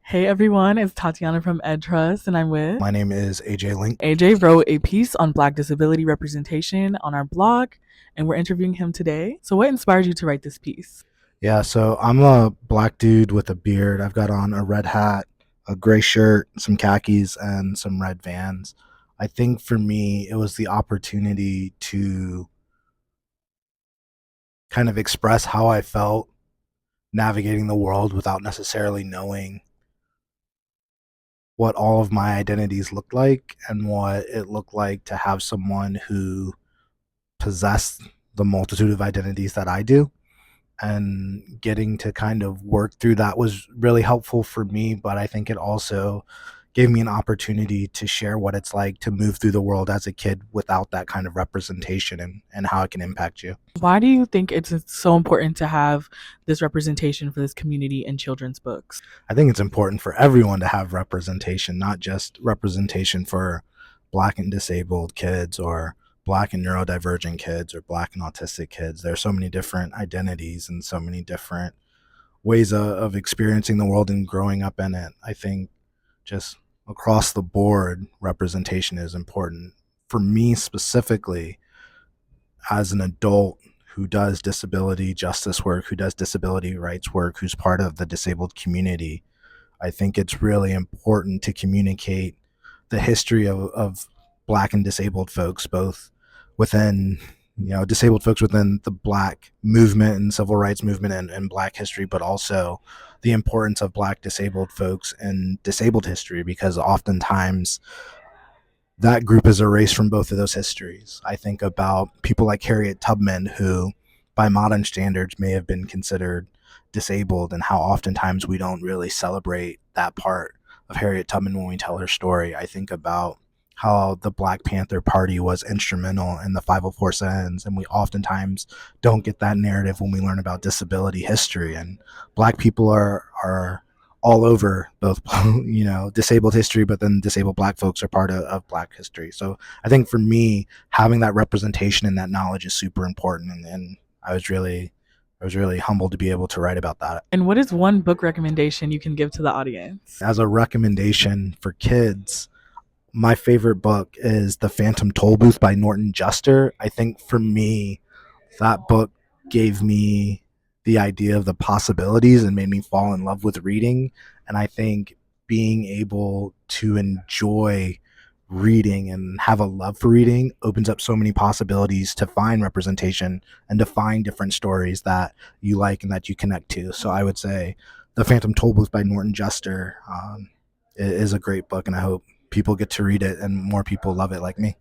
Hey everyone, it's Tatiana from EdTrust, and I'm with My name is AJ Link. AJ. Wrote a piece on Black disability representation on our blog, and we're interviewing him today. So, what inspired you to write this piece? Yeah, so I'm a black dude with a beard. I've got on a red hat, a gray shirt, some khakis, and some red Vans. I think for me, it was the opportunity to kind of express how I felt navigating the world without necessarily knowing what all of my identities looked like and what it looked like to have someone who possessed the multitude of identities that I do. And getting to kind of work through that was really helpful for me, but I think it also gave me an opportunity to share what it's like to move through the world as a kid without that kind of representation and how it can impact you. Why do you think it's so important to have this representation for this community in children's books? I think it's important for everyone to have representation, not just representation for black and disabled kids or black and neurodivergent kids or black and autistic kids. There's so many different identities and so many different ways of experiencing the world and growing up in it. I think just across the board, representation is important. For me specifically, as an adult who does disability justice work, who does disability rights work, who's part of the disabled community, I think it's really important to communicate the history of black and disabled folks, both within disabled folks within the black movement and civil rights movement and black history, but also the importance of black disabled folks and disabled history, because oftentimes that group is erased from both of those histories. I think about people like Harriet Tubman, who by modern standards may have been considered disabled, and how oftentimes we don't really celebrate that part of Harriet Tubman when we tell her story. I think about how the Black Panther Party was instrumental in the 504 and we oftentimes don't get that narrative when we learn about disability history. And black people are all over both disabled history, but then disabled black folks are part of black history. So I think for me, having that representation and that knowledge is super important, and I was really humbled to be able to write about that. And what is one book recommendation you can give to the audience? As a recommendation for kids, my favorite book is The Phantom Toll Booth by Norton Juster. I think for me, that book gave me the idea of the possibilities and made me fall in love with reading. And I think being able to enjoy reading and have a love for reading opens up so many possibilities to find representation and to find different stories that you like and that you connect to. So I would say The Phantom Toll Booth by Norton Juster is a great book, and I hope people get to read it and more people love it like me.